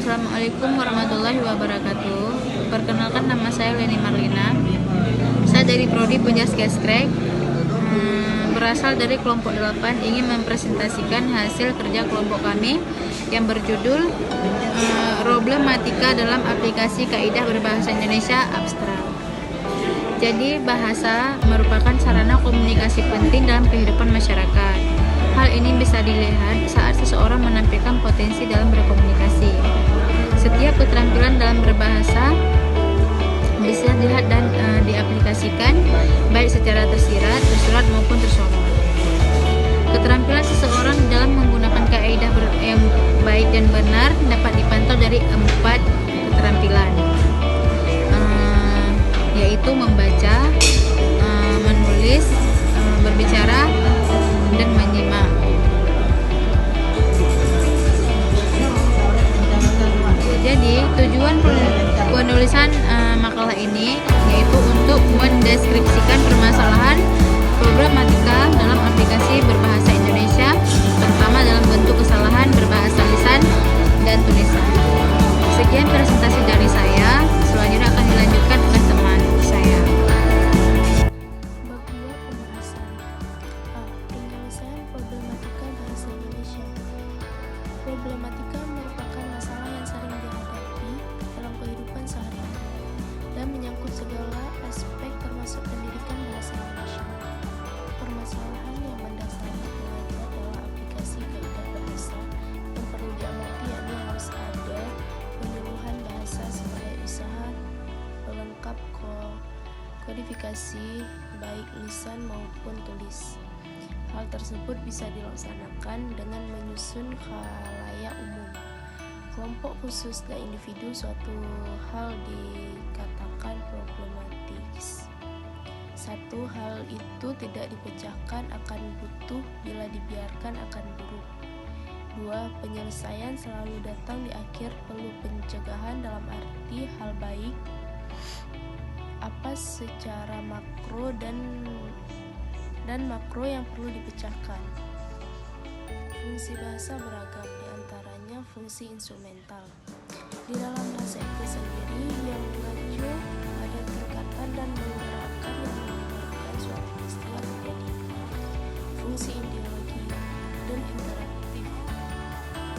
Assalamualaikum warahmatullahi wabarakatuh. Perkenalkan, nama saya Leni Marlina. Saya dari Prodi Penjaskestrek, berasal dari kelompok 8, ingin mempresentasikan hasil kerja kelompok kami yang berjudul Problematika dalam aplikasi kaidah berbahasa Indonesia abstrak. Jadi, bahasa merupakan sarana komunikasi penting dalam kehidupan masyarakat. Hal ini bisa dilihat saat seseorang menampilkan potensi dalam berkomunikasi. Setiap keterampilan dalam berbahasa bisa dilihat dan diaplikasikan baik secara tersirat, tersurat maupun tersurat. Keterampilan seseorang dalam menggunakan kaidah yang baik dan benar dapat dipantau dari 4 keterampilan, yaitu membaca, menulis, berbicara, dan menyimak. Jadi tujuan penulisan makalah ini yaitu untuk mendeskripsikan permasalahan problematika dalam aplikasi berbahasa Indonesia, terutama dalam bentuk kesalahan berbahasa lisan dan tulisan. Sekian presentasi dari saya, selanjutnya akan dilanjutkan oleh teman saya. Bab 2, pembahasan. A. Penyelesaian problematika bahasa Indonesia. Problematika merupakan masalah yang sering dihadapi dalam kehidupan sehari-hari dan menyangkut segala aspek termasuk pendidikan bahasa Indonesia. Permasalahan yang mendasari pengajar dalam aplikasi kaidah bahasa yang perlu diamati yakni harus ada penyuluhan bahasa sebagai usaha pelengkap kodifikasi baik lisan maupun tulis. Hal tersebut bisa dilaksanakan dengan menyusun khalayak umum, kelompok khusus dan individu. Suatu hal dikatakan problematis. Satu hal itu tidak dipecahkan akan butuh, bila dibiarkan akan buruk. 2. Penyelesaian selalu datang di akhir. Perlu pencegahan dalam arti hal baik apa secara makro dan makro yang perlu dipecahkan. Fungsi bahasa beragam, diantaranya fungsi instrumental. Di dalam bahasa itu sendiri yang mengacu pada tingkatan dan menggerakkan yang menyebabkan suatu peristiwa terjadi. Fungsi ideologi dan interaktif,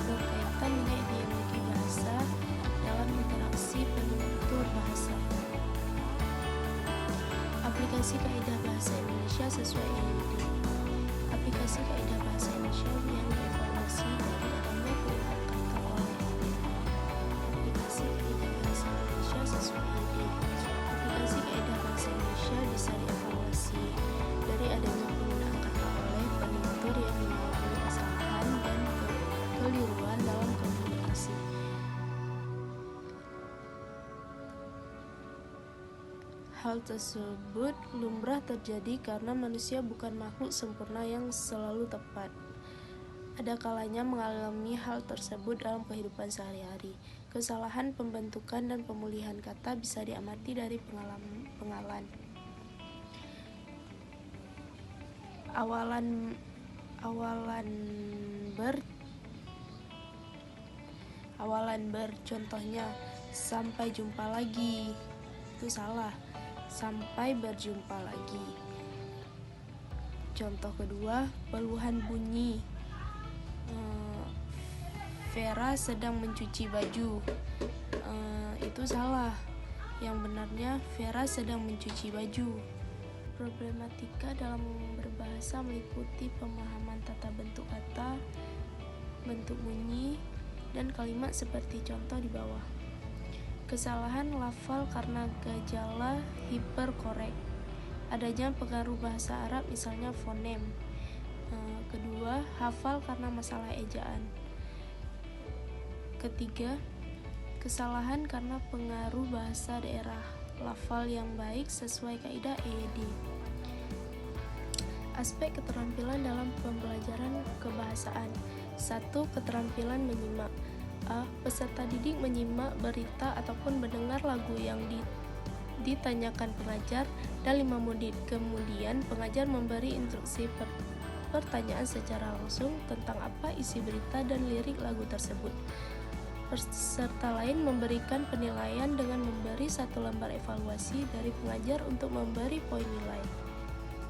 berkaitan dengan ideologi bahasa dalam interaksi penutur bahasa. Aplikasi kaidah bahasa Indonesia sesuai IUD. Aplikasi kaidah bahasa Indonesia yang dievaluasi dari adanya pilihan kata oleh aplikasi kaidah bahasa Indonesia sesuai IUD. Aplikasi kaidah bahasa Indonesia bisa dievaluasi dari adanya penggunaan kata oleh penutur yang mengalami kesalahan dan kekeliruan dalam komunikasi. Hal tersebut lumrah terjadi karena manusia bukan makhluk sempurna yang selalu tepat. Ada kalanya mengalami hal tersebut dalam kehidupan sehari-hari. Kesalahan pembentukan dan pemulihan kata bisa diamati dari pengalan. Awalan ber contohnya sampai jumpa lagi. Itu salah. Sampai berjumpa lagi. Contoh kedua, peluhan bunyi. Vera sedang mencuci baju. Itu salah. Yang benarnya Vera sedang mencuci baju. Problematika dalam berbahasa meliputi pemahaman tata bentuk kata, bentuk bunyi, dan kalimat seperti contoh di bawah. Kesalahan lafal karena gejala hiperkorek. Adanya pengaruh bahasa Arab, misalnya fonem. Kedua, hafal karena masalah ejaan. Ketiga, kesalahan karena pengaruh bahasa daerah. Lafal yang baik sesuai kaidah EYD. Aspek keterampilan dalam pembelajaran kebahasaan. 1. Keterampilan menyimak. A. Peserta didik menyimak berita ataupun mendengar lagu yang ditanyakan pengajar dan 5 menit. Kemudian pengajar memberi instruksi pertanyaan secara langsung tentang apa isi berita dan lirik lagu tersebut. Peserta lain memberikan penilaian dengan memberi satu lembar evaluasi dari pengajar untuk memberi poin nilai.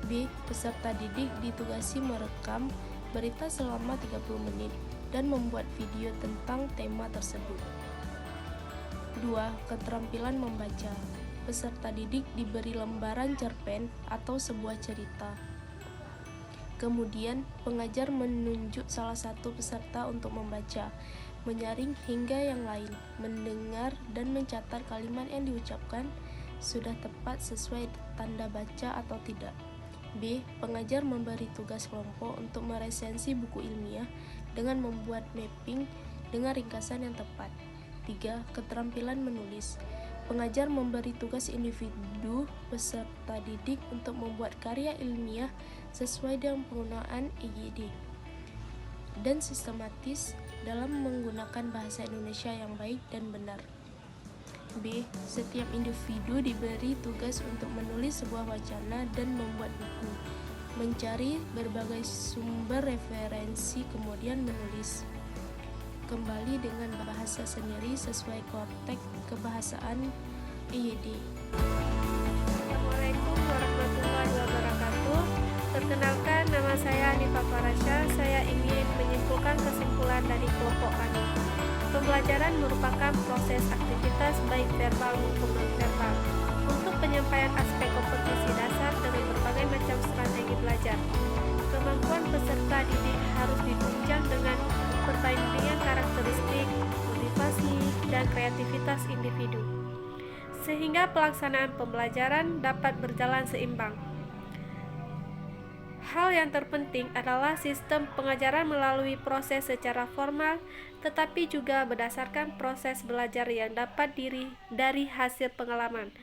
B. Peserta didik ditugasi merekam berita selama 30 menit dan membuat video tentang tema tersebut. 2. Keterampilan membaca. Peserta didik diberi lembaran cerpen atau sebuah cerita. Kemudian, pengajar menunjuk salah satu peserta untuk membaca, menyaring hingga yang lain, mendengar dan mencatat kalimat yang diucapkan sudah tepat sesuai tanda baca atau tidak. B. Pengajar memberi tugas kelompok untuk meresensi buku ilmiah dengan membuat mapping dengan ringkasan yang tepat. 3. Keterampilan menulis. Pengajar memberi tugas individu peserta didik untuk membuat karya ilmiah sesuai dengan penggunaan EYD dan sistematis dalam menggunakan bahasa Indonesia yang baik dan benar. B. Setiap individu diberi tugas untuk menulis sebuah wacana dan membuat buku, mencari berbagai sumber referensi, kemudian menulis kembali dengan bahasa sendiri sesuai konteks kebahasaan EYD. Assalamualaikum warahmatullahi wabarakatuh. Perkenalkan, nama saya Hanifah Farasya. Saya ingin menyimpulkan kesimpulan dari kelompok kami. Pembelajaran merupakan proses aktivitas baik verbal maupun non-verbal untuk penyampaian aspek kompetensi dasar dengan berbagai macam strategi belajar. Kemampuan peserta didik harus ditunjang dengan perbandingan karakteristik, motivasi, dan kreativitas individu, sehingga pelaksanaan pembelajaran dapat berjalan seimbang. Hal yang terpenting adalah sistem pengajaran melalui proses secara formal, tetapi juga berdasarkan proses belajar yang dapat dari hasil pengalaman,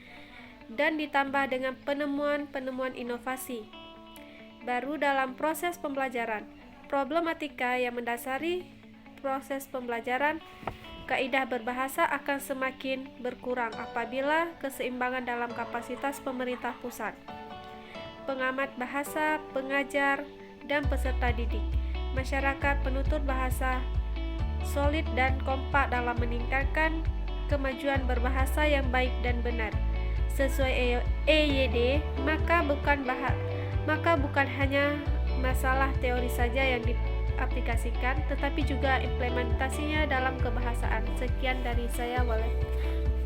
dan ditambah dengan penemuan-penemuan inovasi baru dalam proses pembelajaran. Problematika yang mendasari proses pembelajaran kaidah berbahasa akan semakin berkurang apabila keseimbangan dalam kapasitas pemerintah pusat, pengamat bahasa, pengajar, dan peserta didik, masyarakat penutur bahasa solid dan kompak dalam meningkatkan kemajuan berbahasa yang baik dan benar sesuai EYD, maka bukan hanya masalah teori saja yang diaplikasikan, tetapi juga implementasinya dalam kebahasaan. Sekian dari saya.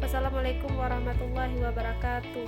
Wassalamualaikum warahmatullahi wabarakatuh.